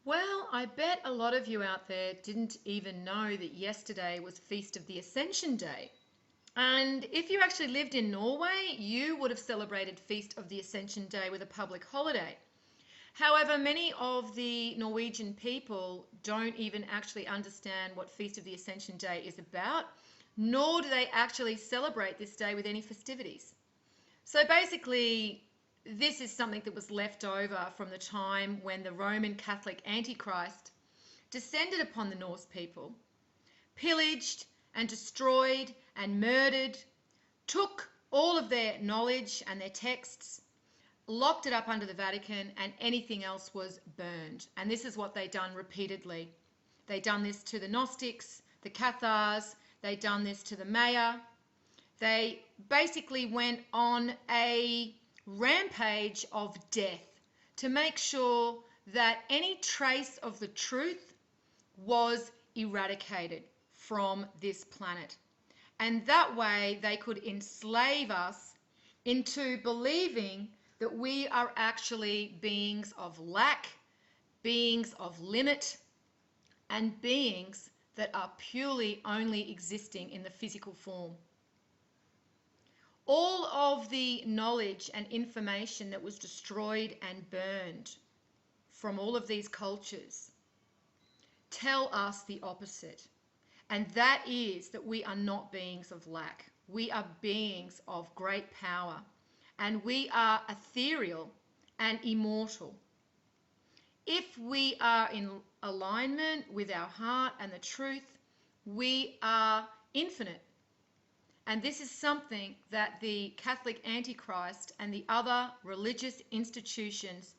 Well, I bet a lot of you out there didn't even know that yesterday was Feast of the Ascension Day. And if you actually lived in Norway, you would have celebrated Feast of the Ascension Day with a public holiday. However, many of the Norwegian people don't even actually understand what Feast of the Ascension Day is about, nor do they actually celebrate this day with any festivities. So basically, this is something that was left over from the time when the Roman Catholic Antichrist descended upon the Norse people, pillaged and destroyed and murdered, took all of their knowledge and their texts, locked it up under the Vatican, and anything else was burned. And this is what they done repeatedly. They done this to the Gnostics, the Cathars, they done this to the Maya. They basically went on a rampage of death to make sure that any trace of the truth was eradicated from this planet. And that way they could enslave us into believing that we are actually beings of lack, beings of limit, and beings that are purely only existing in the physical form. All of the knowledge and information that was destroyed and burned from all of these cultures tell us the opposite. And that is that we are not beings of lack. We are beings of great power. And we are ethereal and immortal. If we are in alignment with our heart and the truth, we are infinite. And this is something that the Catholic Antichrist and the other religious institutions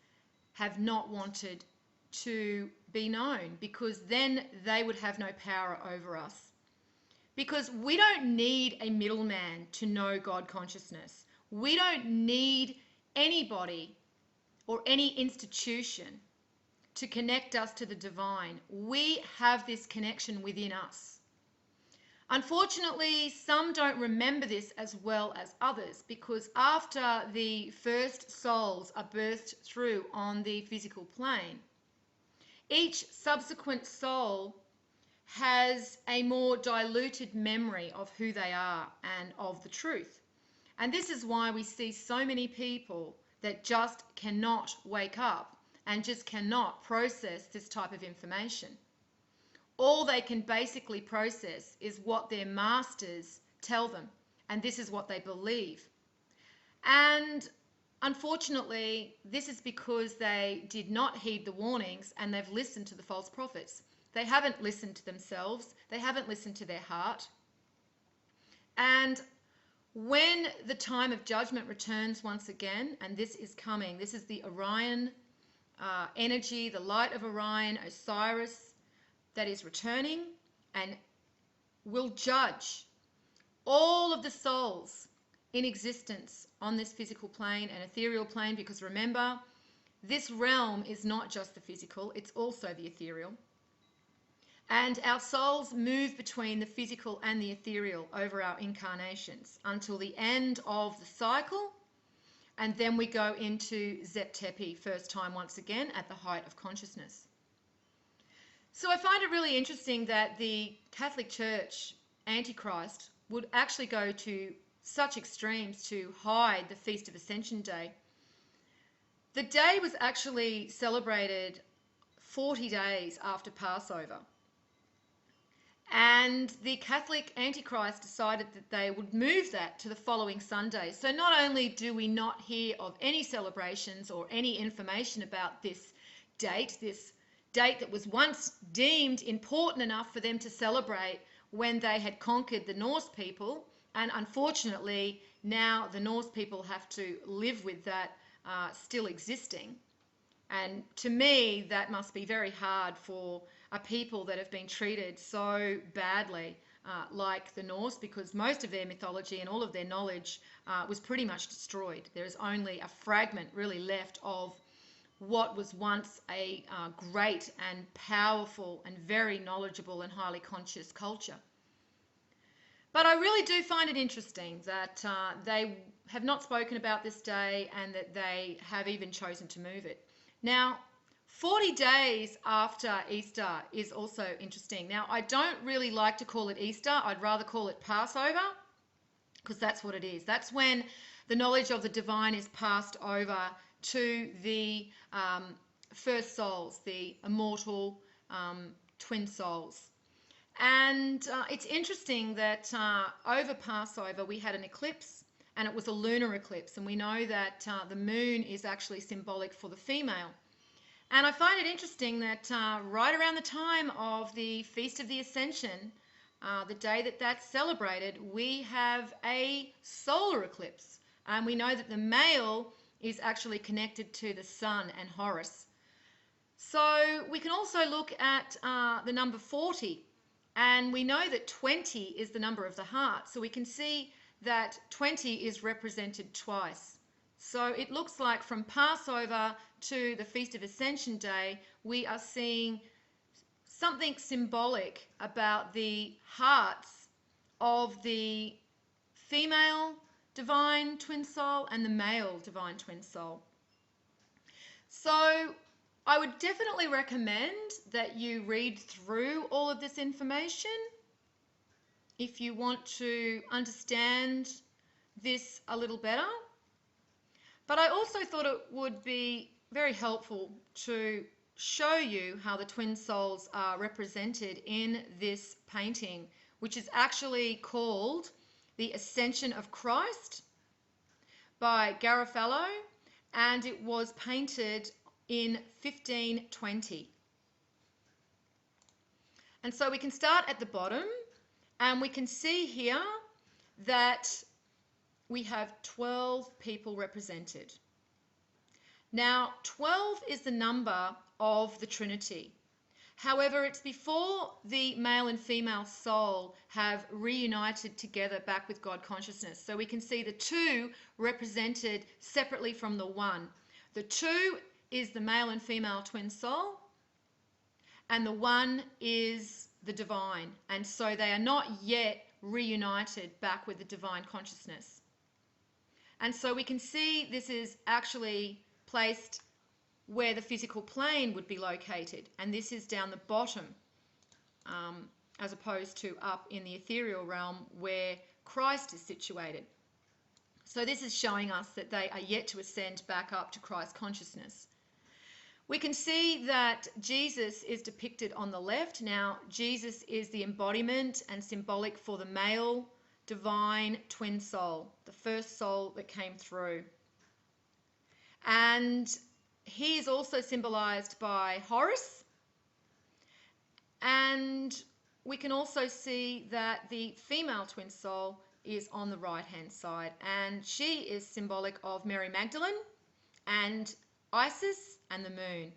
have not wanted to be known, because then they would have no power over us. Because we don't need a middleman to know God consciousness. We don't need anybody or any institution to connect us to the divine. We have this connection within us. Unfortunately, some don't remember this as well as others, because after the first souls are birthed through on the physical plane, each subsequent soul has a more diluted memory of who they are and of the truth. And this is why we see so many people that just cannot wake up and just cannot process this type of information. All they can basically process is what their masters tell them, and this is what they believe. And unfortunately, this is because they did not heed the warnings and they've listened to the false prophets. They haven't listened to themselves, they haven't listened to their heart. And when the time of judgment returns once again, and this is coming, this is the Orion energy, the light of Orion, Osiris, that is returning and will judge all of the souls in existence on this physical plane and ethereal plane, because remember, this realm is not just the physical, it's also the ethereal. And our souls move between the physical and the ethereal over our incarnations until the end of the cycle, and then we go into Zep Tepi, first time once again at the height of consciousness. So I find it really interesting that the Catholic Church Antichrist would actually go to such extremes to hide the Feast of Ascension Day. The day was actually celebrated 40 days after Passover. And the Catholic Antichrist decided that they would move that to the following Sunday. So not only do we not hear of any celebrations or any information about this date that was once deemed important enough for them to celebrate when they had conquered the Norse people, and unfortunately now the Norse people have to live with that still existing. And to me, that must be very hard for a people that have been treated so badly like the Norse, because most of their mythology and all of their knowledge was pretty much destroyed. There is only a fragment really left of what was once a great and powerful and very knowledgeable and highly conscious culture. But I really do find it interesting that they have not spoken about this day and that they have even chosen to move it. Now, 40 days after Easter is also interesting. Now, I don't really like to call it Easter. I'd rather call it Passover, because that's what it is. That's when the knowledge of the divine is passed over to the first souls, the immortal twin souls. And it's interesting that over Passover we had an eclipse, and it was a lunar eclipse, and we know that the moon is actually symbolic for the female. And I find it interesting that right around the time of the Feast of the Ascension, the day that that's celebrated, we have a solar eclipse. And we know that the male is actually connected to the sun and Horus. So we can also look at the number 40, and we know that 20 is the number of the heart. So we can see that 20 is represented twice. So it looks like from Passover to the Feast of Ascension Day, we are seeing something symbolic about the hearts of the female divine twin soul and the male divine twin soul. So I would definitely recommend that you read through all of this information if you want to understand this a little better. But I also thought it would be very helpful to show you how the twin souls are represented in this painting, which is actually called The Ascension of Christ by Garofalo, and it was painted in 1520. And so we can start at the bottom, and we can see here that we have 12 people represented. Now, 12 is the number of the Trinity. However, it's before the male and female soul have reunited together back with God consciousness. So we can see the 2 represented separately from the 1. The 2 is the male and female twin soul, and the 1 is the divine. And so they are not yet reunited back with the divine consciousness. And so we can see this is actually placed where the physical plane would be located, and this is down the bottom as opposed to up in the ethereal realm where Christ is situated. So this is showing us that they are yet to ascend back up to Christ consciousness. We can see that Jesus is depicted on the left. Now, Jesus is the embodiment and symbolic for the male divine twin soul, the first soul that came through. And he is also symbolized by Horus. And we can also see that the female twin soul is on the right-hand side, and she is symbolic of Mary Magdalene and Isis and the moon.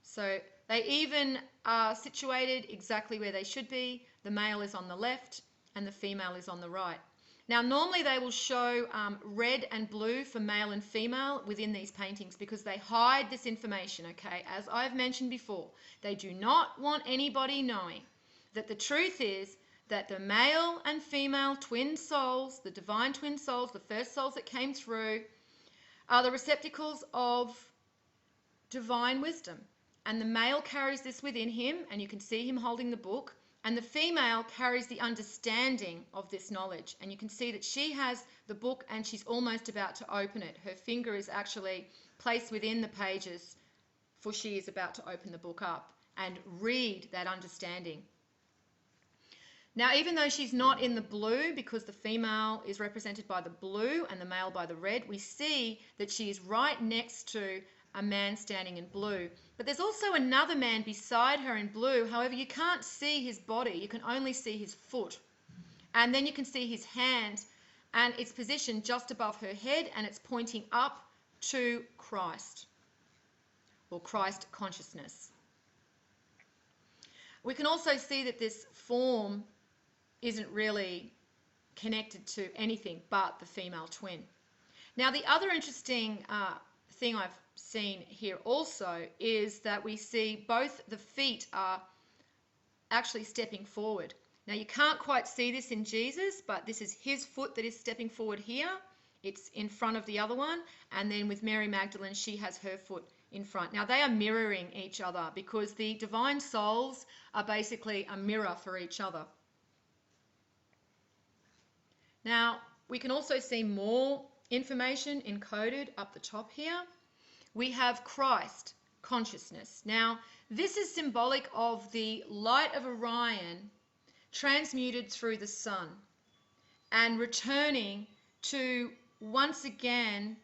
So they even are situated exactly where they should be. The male is on the left and the female is on the right. Now, normally they will show red and blue for male and female within these paintings because they hide this information, okay? As I've mentioned before, they do not want anybody knowing that the truth is that the male and female twin souls, the divine twin souls, the first souls that came through, are the receptacles of divine wisdom. And the male carries this within him, and you can see him holding the book. And the female carries the understanding of this knowledge. And you can see that she has the book and she's almost about to open it. Her finger is actually placed within the pages, for she is about to open the book up and read that understanding. Now, even though she's not in the blue, because the female is represented by the blue and the male by the red, we see that she is right next to a man standing in blue. But there's also another man beside her in blue. However, you can't see his body. You can only see his foot. And then you can see his hand, and it's positioned just above her head, and it's pointing up to Christ, or Christ consciousness. We can also see that this form isn't really connected to anything but the female twin. Now, the other interesting thing I've seen here also is that we see both the feet are actually stepping forward. Now, you can't quite see this in Jesus, but this is his foot that is stepping forward here. It's in front of the other one. And then with Mary Magdalene, she has her foot in front. Now they are mirroring each other because the divine souls are basically a mirror for each other. Now we can also see more information encoded up the top here. We have Christ consciousness. Now this is symbolic of the light of Orion transmuted through the sun and returning to once again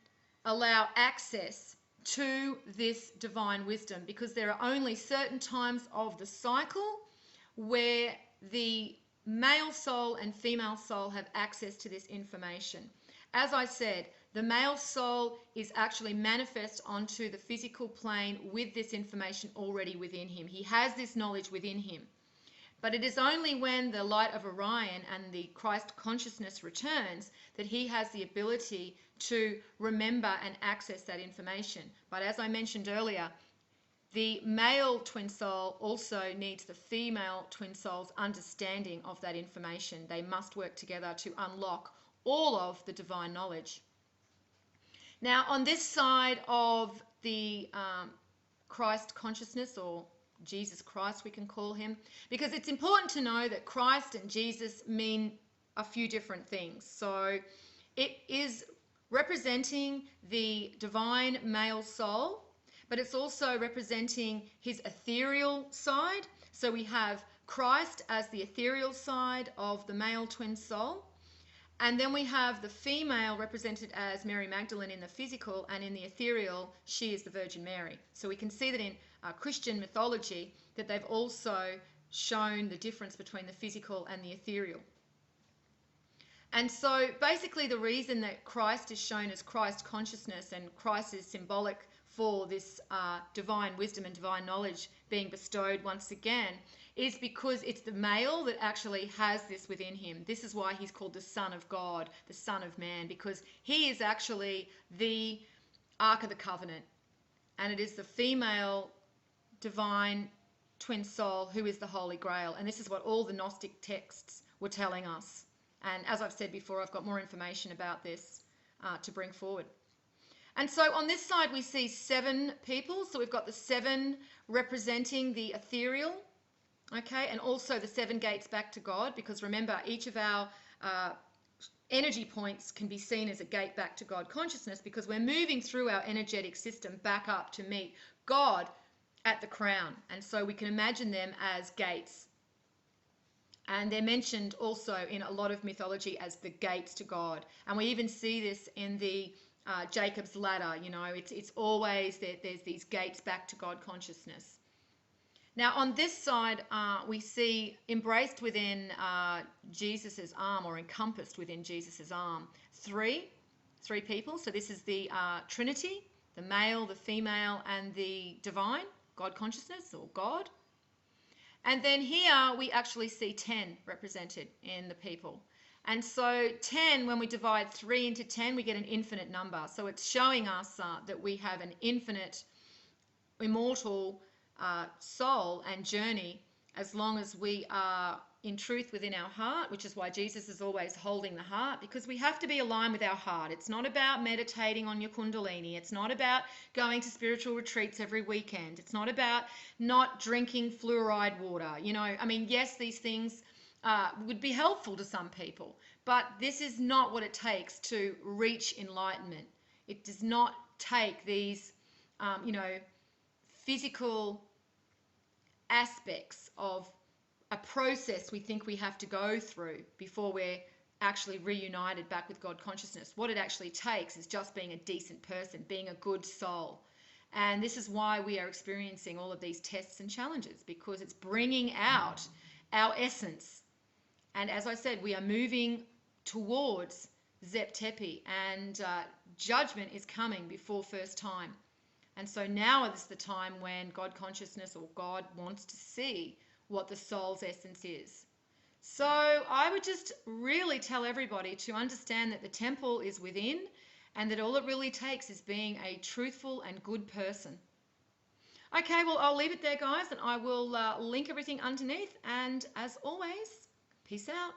allow access to this divine wisdom, because there are only certain times of the cycle where the male soul and female soul have access to this information. As I said, the male soul is actually manifest onto the physical plane with this information already within him. He has this knowledge within him. But it is only when the light of Orion and the Christ consciousness returns that he has the ability to remember and access that information. But as I mentioned earlier, the male twin soul also needs the female twin soul's understanding of that information. They must work together to unlock all of the divine knowledge. Now, on this side of the Christ consciousness, or Jesus Christ we can call him, because it's important to know that Christ and Jesus mean a few different things. So it is representing the divine male soul, but it's also representing his ethereal side. So we have Christ as the ethereal side of the male twin soul. And then we have the female represented as Mary Magdalene in the physical, and in the ethereal, she is the Virgin Mary. So we can see that in Christian mythology that they've also shown the difference between the physical and the ethereal. And so basically the reason that Christ is shown as Christ consciousness, and Christ is symbolic for this divine wisdom and divine knowledge being bestowed once again, is because it's the male that actually has this within him. This is why he's called the Son of God, the Son of Man, because he is actually the Ark of the Covenant. And it is the female divine twin soul who is the Holy Grail. And this is what all the Gnostic texts were telling us. And as I've said before, I've got more information about this to bring forward. And so on this side, we see 7 people. So we've got the 7 representing the ethereal, okay, and also the 7 gates back to God, because remember, each of our energy points can be seen as a gate back to God consciousness, because we're moving through our energetic system back up to meet God at the crown. And so we can imagine them as gates. And they're mentioned also in a lot of mythology as the gates to God. And we even see this in the Jacob's ladder. You know, it's always there's these gates back to God consciousness. Now on this side, we see embraced within Jesus's arm, or encompassed within Jesus's arm, three people. So this is the Trinity, the male, the female, and the divine, God consciousness, or God. And then here we actually see 10 represented in the people. And so 10, when we divide 3 into 10, we get an infinite number. So it's showing us that we have an infinite, immortal soul and journey, as long as we are in truth within our heart, which is why Jesus is always holding the heart, because we have to be aligned with our heart. It's not about meditating on your kundalini. It's not about going to spiritual retreats every weekend. It's not about not drinking fluoride water. You know, I mean, yes, these things would be helpful to some people, but this is not what it takes to reach enlightenment. It does not take these, you know, physical aspects of a process we think we have to go through before we're actually reunited back with God consciousness. What it actually takes is just being a decent person, being a good soul. And this is why we are experiencing all of these tests and challenges, because it's bringing out our essence. And as I said, we are moving towards Zep Tepi, and judgment is coming before first time. And so now is the time when God consciousness, or God, wants to see what the soul's essence is. So I would just really tell everybody to understand that the temple is within, and that all it really takes is being a truthful and good person. Okay, well, I'll leave it there, guys, and I will link everything underneath. And as always, peace out.